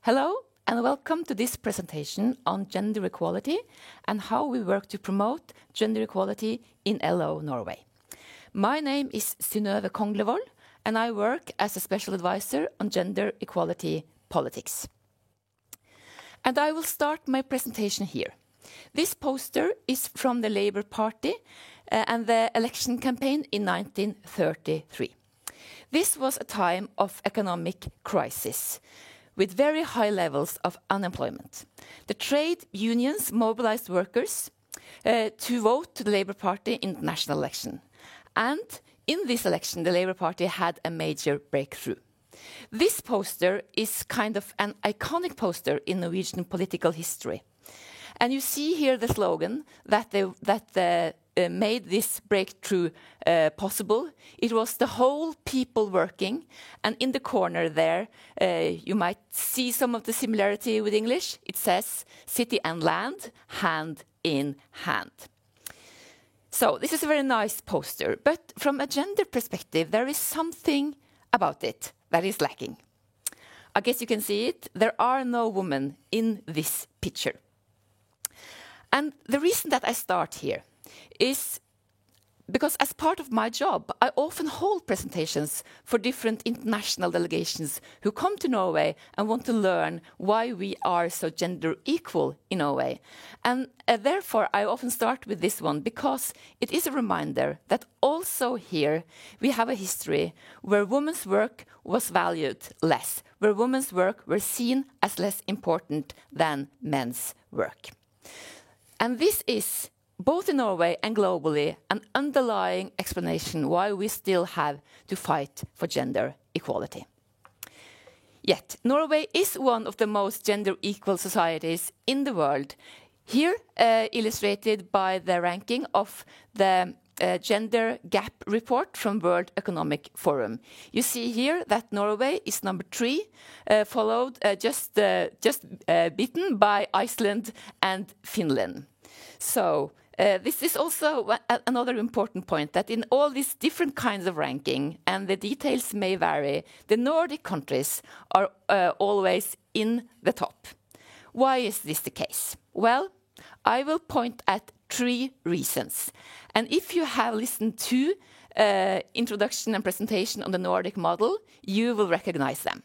Hello and welcome to this presentation on gender equality and how we work to promote gender equality in LO Norway. My name is Synnøve Konglevold and I work as a special advisor on gender equality politics. And I will start my presentation here. This poster is from the Labour Party and the election campaign in 1933. This was a time of economic crisis, with very high levels of unemployment. The trade unions mobilized workers to vote to the Labour Party in the national election. And in this election, the Labour Party had a major breakthrough. This poster is kind of an iconic poster in Norwegian political history. And you see here the slogan that made this breakthrough possible. It was the whole people working, and in the corner there you might see some of the similarity with English. It says city and land, hand in hand. So this is a very nice poster, but from a gender perspective there is something about it that is lacking. I guess you can see it. There are no women in this picture. And the reason that I start here is because as part of my job, I often hold presentations for different international delegations who come to Norway and want to learn why we are so gender equal in Norway. And therefore, I often start with this one because it is a reminder that also here we have a history where women's work was valued less, where women's work were seen as less important than men's work. And this is, both in Norway and globally, an underlying explanation why we still have to fight for gender equality. Yet, Norway is one of the most gender equal societies in the world, here illustrated by the ranking of the Gender Gap Report from World Economic Forum. You see here that Norway is number 3, followed just beaten by Iceland and Finland. So this is also another important point, that in all these different kinds of ranking, and the details may vary, the Nordic countries are always in the top. Why is this the case? Well, I will point at 3 reasons. And if you have listened to introduction and presentation on the Nordic model, you will recognize them.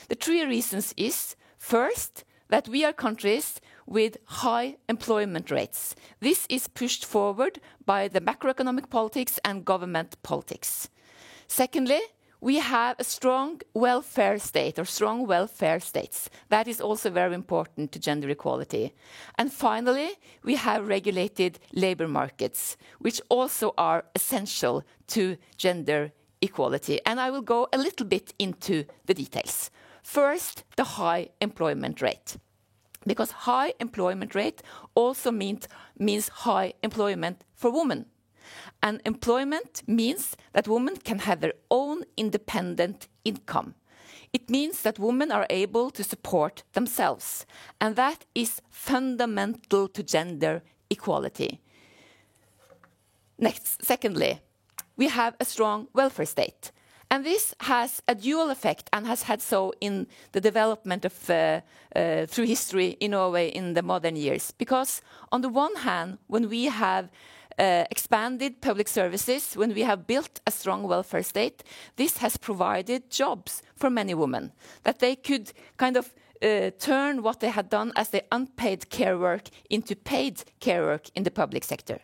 The 3 reasons is, first, that we are countries with high employment rates. This is pushed forward by the macroeconomic politics and government politics. Secondly, we have a strong welfare state, or strong welfare states. That is also very important to gender equality. And finally, we have regulated labor markets, which also are essential to gender equality. And I will go a little bit into the details. First, the high employment rate. Because high employment rate also means high employment for women. And employment means that women can have their own independent income. It means that women are able to support themselves. And that is fundamental to gender equality. Secondly, we have a strong welfare state. And this has a dual effect and has had so in the development of through history in Norway in the modern years. Because on the one hand, when we have expanded public services, when we have built a strong welfare state, this has provided jobs for many women, that they could kind of turn what they had done as the unpaid care work into paid care work in the public sector.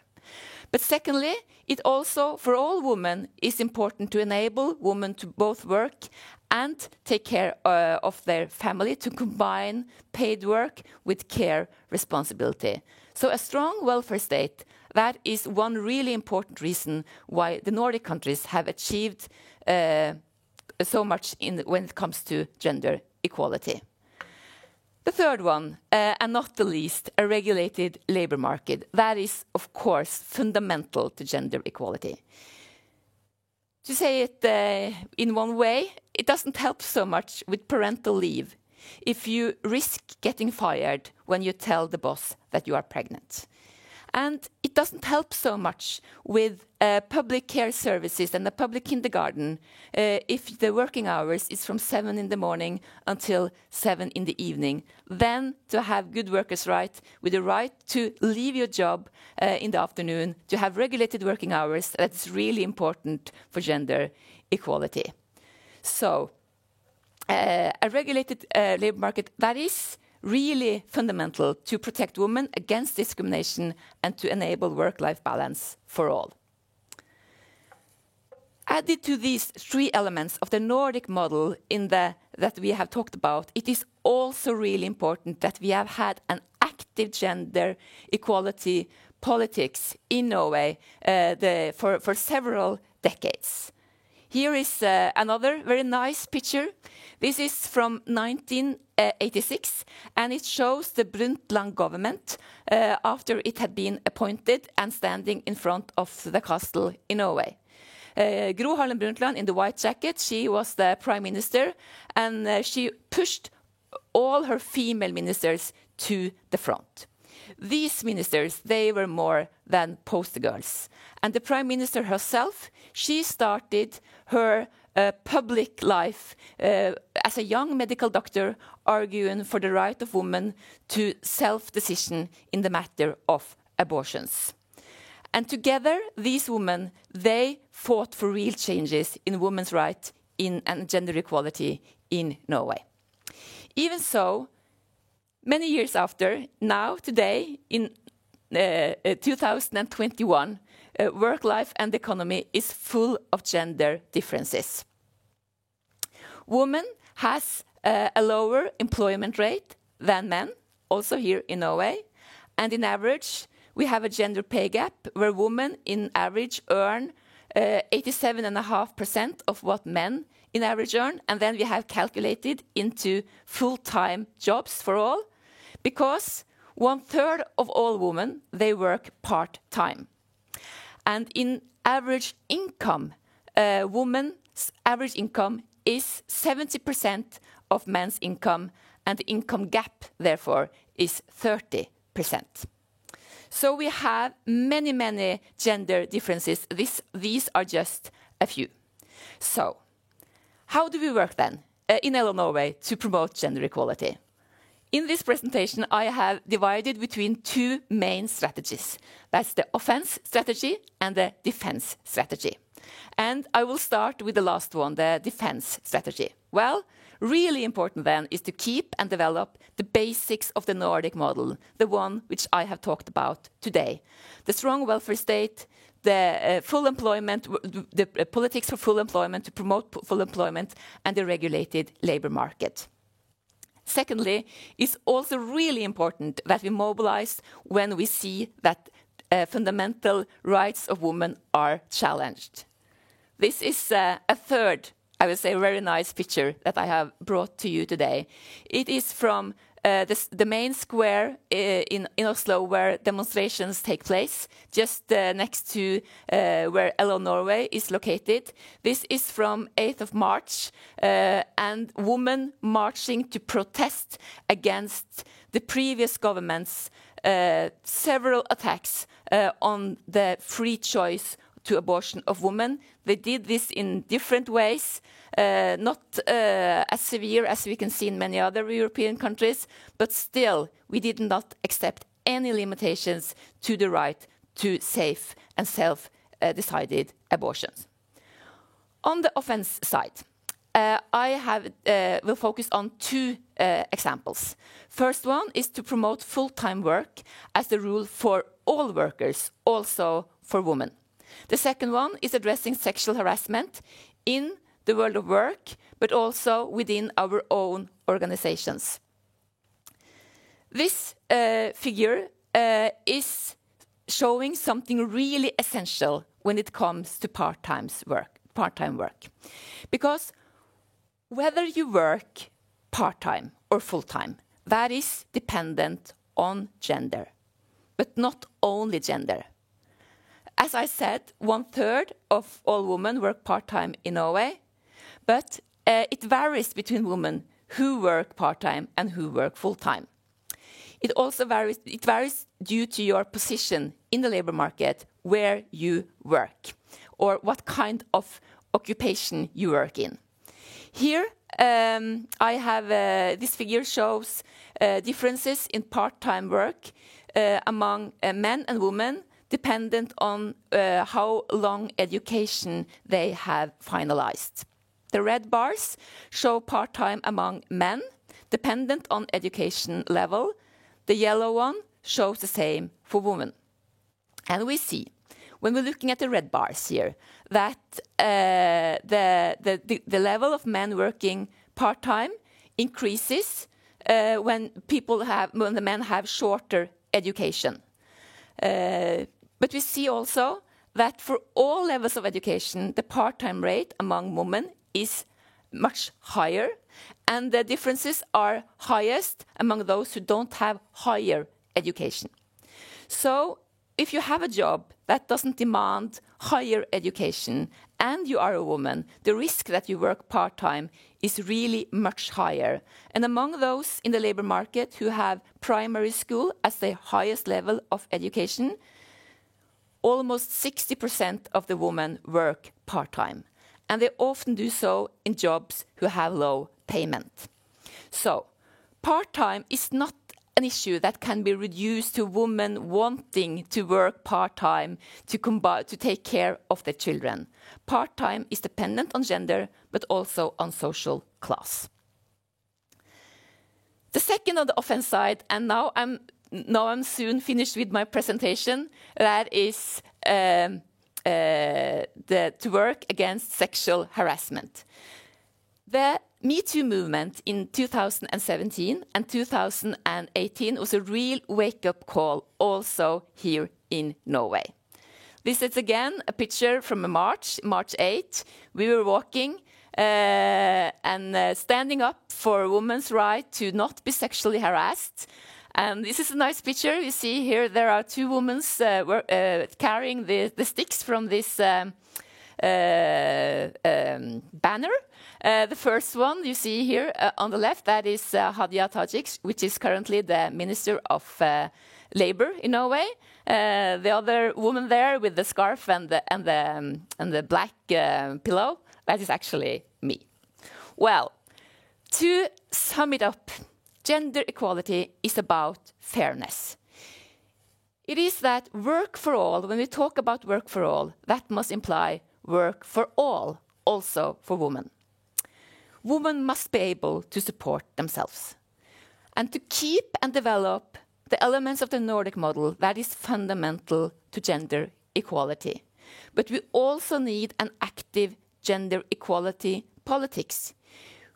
But secondly, it also, for all women, is important to enable women to both work and take care of their family, to combine paid work with care responsibility. So a strong welfare state, that is one really important reason why the Nordic countries have achieved so much when it comes to gender equality. The third one, and not the least, a regulated labor market. That is, of course, fundamental to gender equality. To say it in one way, it doesn't help so much with parental leave if you risk getting fired when you tell the boss that you are pregnant. And it doesn't help so much with public care services and the public kindergarten if the working hours is from 7 in the morning until 7 in the evening. Then to have good workers' right, with the right to leave your job in the afternoon, to have regulated working hours, that's really important for gender equality. So a regulated labor market, that is really fundamental to protect women against discrimination and to enable work-life balance for all. Added to these three elements of the Nordic model that we have talked about, it is also really important that we have had an active gender equality politics in Norway for several decades. Here is another very nice picture. This is from 1986, and it shows the Brundtland government after it had been appointed and standing in front of the castle in Norway. Gro Harlem Brundtland in the white jacket, she was the prime minister, and she pushed all her female ministers to the front. These ministers, they were more than poster girls. And the prime minister herself, she started her public life as a young medical doctor, arguing for the right of women to self-decision in the matter of abortions. And together, these women, they fought for real changes in women's rights and gender equality in Norway. Even so, many years after, now, today, in 2021, work life and economy is full of gender differences. Women has a lower employment rate than men, also here in Norway. And in average, we have a gender pay gap where women in average earn 87.5% of what men in average earn. And then we have calculated into full-time jobs for all, because 1/3 of all women, they work part-time. And in average income, women's average income is 70% of men's income, and the income gap, therefore, is 30%. So we have many, many gender differences. These are just a few. So how do we work then in LO Norway to promote gender equality? In this presentation, I have divided between two main strategies. That's the offense strategy and the defense strategy. And I will start with the last one, the defense strategy. Well, really important then is to keep and develop the basics of the Nordic model, the one which I have talked about today. The strong welfare state, the full employment, the politics for full employment, to promote full employment, and the regulated labor market. Secondly, it's also really important that we mobilize when we see that fundamental rights of women are challenged. This is a third, I would say, very nice picture that I have brought to you today. It is from the main square in Oslo where demonstrations take place, just next to where LO Norway is located. This is from 8th of March, and women marching to protest against the previous government's several attacks on the free choice to abortion of women. They did this in different ways, not as severe as we can see in many other European countries, but still we did not accept any limitations to the right to safe and self-decided abortions. On the offense side, I will focus on two examples. First one is to promote full-time work as the rule for all workers, also for women. The second one is addressing sexual harassment in the world of work, but also within our own organizations. This figure is showing something really essential when it comes to part-time work. Because whether you work part-time or full-time, that is dependent on gender, but not only gender. As I said, 1/3 of all women work part-time in Norway, but it varies between women who work part-time and who work full-time. It also varies. It varies due to your position in the labor market, where you work, or what kind of occupation you work in. Here, I have this figure shows differences in part-time work among men and women, dependent on how long education they have finalized. The red bars show part-time among men, dependent on education level. The yellow one shows the same for women. And we see, when we're looking at the red bars here, that the level of men working part-time increases when the men have shorter education. But we see also that for all levels of education, the part-time rate among women is much higher, and the differences are highest among those who don't have higher education. So if you have a job that doesn't demand higher education and you are a woman, the risk that you work part-time is really much higher. And among those in the labor market who have primary school as the highest level of education, almost 60% of the women work part-time. And they often do so in jobs who have low payment. So, part-time is not an issue that can be reduced to women wanting to work part-time to take care of their children. Part-time is dependent on gender, but also on social class. The second on the offense side, and now I'm soon finished with my presentation, that is to work against sexual harassment. The Me Too movement in 2017 and 2018 was a real wake-up call also here in Norway. This is again a picture from March 8. We were walking and standing up for women's right to not be sexually harassed. And this is a nice picture. You see here there are two women carrying the sticks from this banner. The first one you see here on the left, that is Hadia Tajik, which is currently the Minister of Labour in Norway. The other woman there with the scarf and the black pillow, that is actually me. Well, to sum it up, gender equality is about fairness. It is that work for all, when we talk about work for all, that must imply work for all, also for women. Women must be able to support themselves. And to keep and develop the elements of the Nordic model, that is fundamental to gender equality. But we also need an active gender equality politics.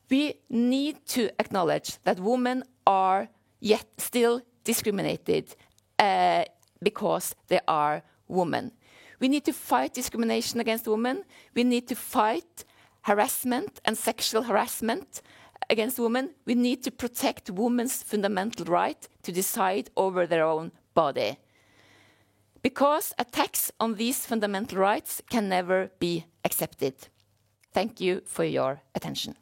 We need to acknowledge that women are yet still discriminated because they are women. We need to fight discrimination against women. We need to fight harassment and sexual harassment against women. We need to protect women's fundamental right to decide over their own body. Because attacks on these fundamental rights can never be accepted. Thank you for your attention.